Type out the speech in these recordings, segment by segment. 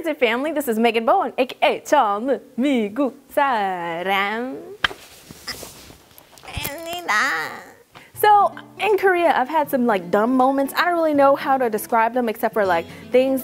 Incompetech family, this is Megan Bowen, aka 처음 미국 사람. So in Korea, I've had some like dumb moments. I don't really know how to describe them except for like things.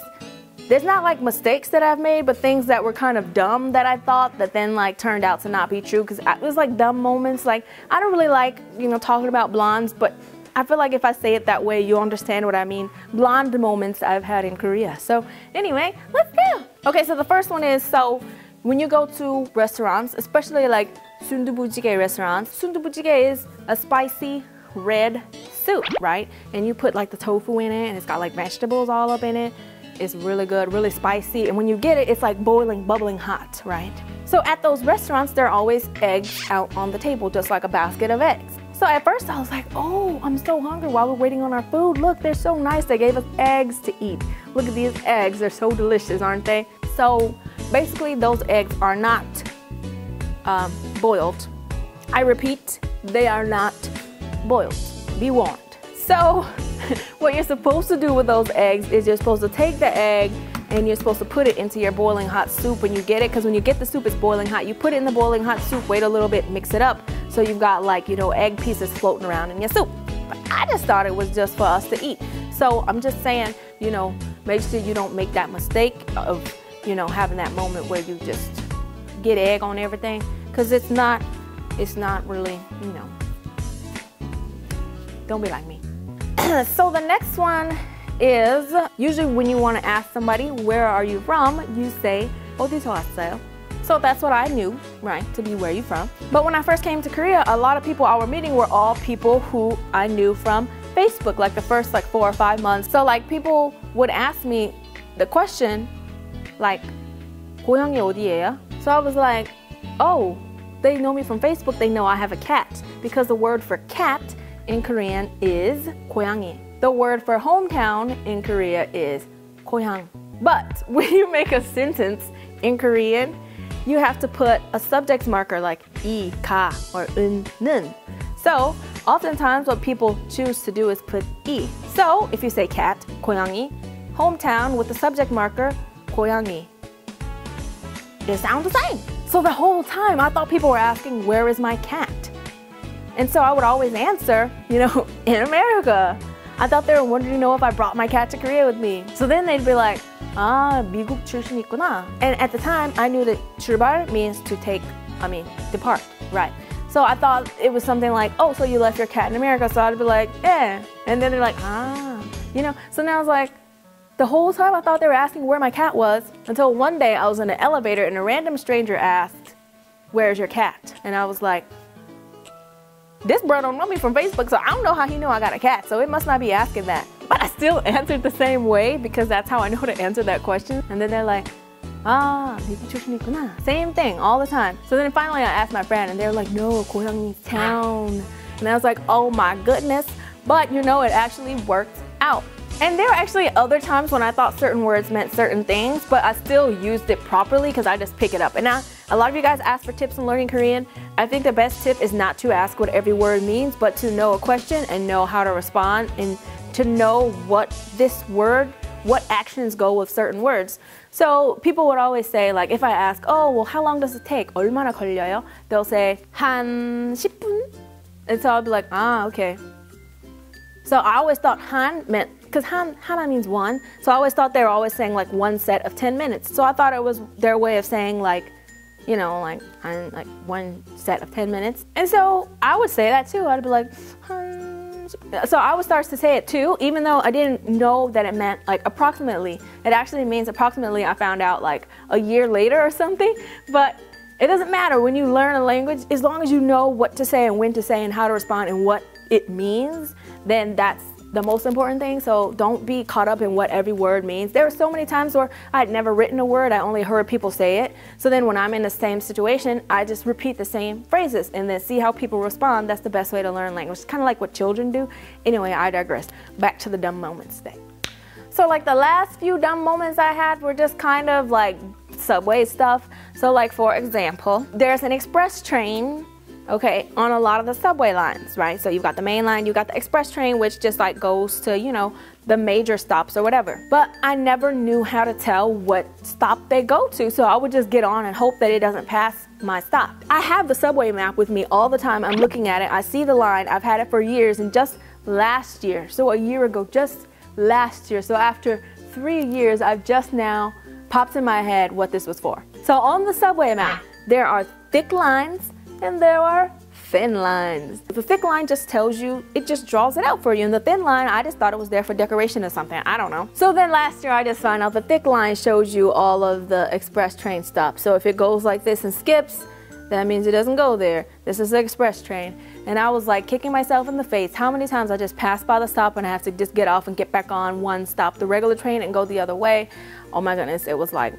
There's not like mistakes that I've made, but things that were kind of dumb that I thought that then like turned out to not be true, because it was like dumb moments. Like I don't really like, you know, talking about blondes, but I feel like if I say it that way, you'll understand what I mean. Blonde moments I've had in Korea. So anyway, let's go. Okay, so the first one is, so when you go to restaurants, especially like sundubujigae restaurants, sundubujigae is a spicy red soup, right? And you put like the tofu in it, and it's got like vegetables all up in it. It's really good, really spicy, and when you get it, it's like boiling, bubbling hot, right? So at those restaurants, there are always eggs out on the table, just like a basket of eggs. So at first I was like, oh, I'm so hungry while we're waiting on our food. Look, they're so nice. They gave us eggs to eat. Look at these eggs. They're so delicious, aren't they? So basically those eggs are not boiled. I repeat, they are not boiled. Be warned. So what you're supposed to do with those eggs is you're supposed to take the egg and you're supposed to put it into your boiling hot soup when you get it, because when you get the soup, it's boiling hot. You put it in the boiling hot soup, wait a little bit, mix it up, so you've got like, you know, egg pieces floating around in your soup. But I just thought it was just for us to eat. So I'm just saying, you know, make sure you don't make that mistake of, you know, having that moment where you just get egg on everything, because it's not really, you know, don't be like me. So the next one is, usually when you want to ask somebody, where are you from, you say, 어디서 왔어요? So that's what I knew, right, to be where you from. But when I first came to Korea, a lot of people I were meeting were all people who I knew from Facebook, like the first like 4 or 5 months. So like people would ask me the question, like, 고향이 어디예요? So I was like, oh, they know me from Facebook, they know I have a cat. Because the word for cat in Korean is 고양이. The word for hometown in Korea is 고향. But when you make a sentence in Korean, you have to put a subject marker like 이, 가, or 은, 는. So oftentimes what people choose to do is put 이. So if you say cat, 고양이, hometown with the subject marker, 고양이, they sound the same. So the whole time I thought people were asking, where is my cat? And so I would always answer, you know, in America. I thought they were wondering, you know, if I brought my cat to Korea with me. So then they'd be like, 아, 미국 출신 있구나. And at the time, I knew that 출발 means to take, depart, right? So I thought it was something like, oh, so you left your cat in America. So I'd be like, yeah. And then they're like, ah, you know. So now I was like, the whole time I thought they were asking where my cat was, until one day I was in an elevator and a random stranger asked, where's your cat? And I was like, this bro don't know me from Facebook, so I don't know how he knew I got a cat, so it must not be asking that. But I still answered the same way because that's how I know to answer that question. And then they're like, ah, 미국 출신이구나. Same thing all the time. So then finally I asked my friend and they were like, no, 고향이 town. And I was like, oh my goodness. But you know, it actually worked out. And there were actually other times when I thought certain words meant certain things, but I still used it properly because I just pick it up. And now, a lot of you guys ask for tips on learning Korean. I think the best tip is not to ask what every word means, but to know a question and know how to respond, and to know what this word, what actions go with certain words. So people would always say, like, if I ask, oh, well, how long does it take? 얼마나 걸려요? They'll say, 한 10분? And so I'll be like, ah, okay. So I always thought 한 meant, because hana means one, so I always thought they were always saying like one set of 10 minutes. So I thought it was their way of saying like, you know, like one set of 10 minutes. And so I would say that too. I'd be like, so I would start to say it too, even though I didn't know that it meant like approximately. It actually means approximately. I found out like a year later or something. But it doesn't matter when you learn a language, as long as you know what to say and when to say and how to respond and what it means, then that's the most important thing. So don't be caught up in what every word means. There were so many times where I had never written a word, I only heard people say it. So then when I'm in the same situation, I just repeat the same phrases and then see how people respond. That's the best way to learn language. It's kind of like what children do. Anyway, I digress. Back to the dumb moments thing. So like the last few dumb moments I had were just kind of like subway stuff. So like for example, there's an express train okay, on a lot of the subway lines, right? So you've got the main line, you've got the express train, which just like goes to, you know, the major stops or whatever. But I never knew how to tell what stop they go to, so I would just get on and hope that it doesn't pass my stop. I have the subway map with me all the time. I'm looking at it, I see the line, I've had it for years, and just last year, so a year ago, just last year, so after 3 years, I've just now popped in my head what this was for. So on the subway map, there are thick lines and there are thin lines. The thick line just tells you, it just draws it out for you, and the thin line, I just thought it was there for decoration or something, I don't know. So then last year I just found out the thick line shows you all of the express train stops. So if it goes like this and skips, that means it doesn't go there. This is the express train. And I was like kicking myself in the face how many times I just passed by the stop and I have to just get off and get back on one stop, the regular train, and go the other way. Oh my goodness, it was like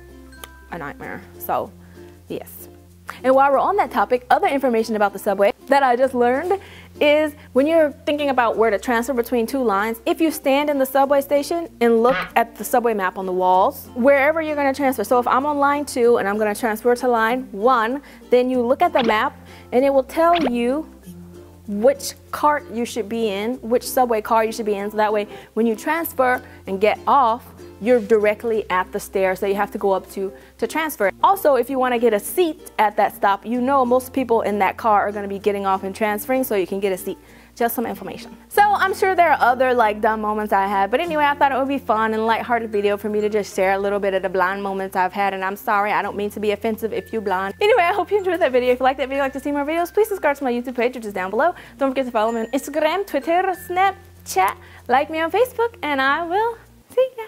a nightmare. So yes. And while we're on that topic, other information about the subway that I just learned is when you're thinking about where to transfer between two lines, if you stand in the subway station and look at the subway map on the walls, wherever you're going to transfer. So if I'm on line 2 and I'm going to transfer to line 1, then you look at the map and it will tell you which cart you should be in, which subway car you should be in, so that way when you transfer and get off, you're directly at the stairs that you have to go up to transfer. Also, if you want to get a seat at that stop, you know most people in that car are going to be getting off and transferring, so you can get a seat. Just some information. So I'm sure there are other like dumb moments I had, but anyway, I thought it would be fun and lighthearted video for me to just share a little bit of the blind moments I've had, and I'm sorry, I don't mean to be offensive if you're blind. Anyway, I hope you enjoyed that video. If you liked that video, like to see more videos, please subscribe to my YouTube page, which is down below. Don't forget to follow me on Instagram, Twitter, Snapchat, like me on Facebook, and I will see ya.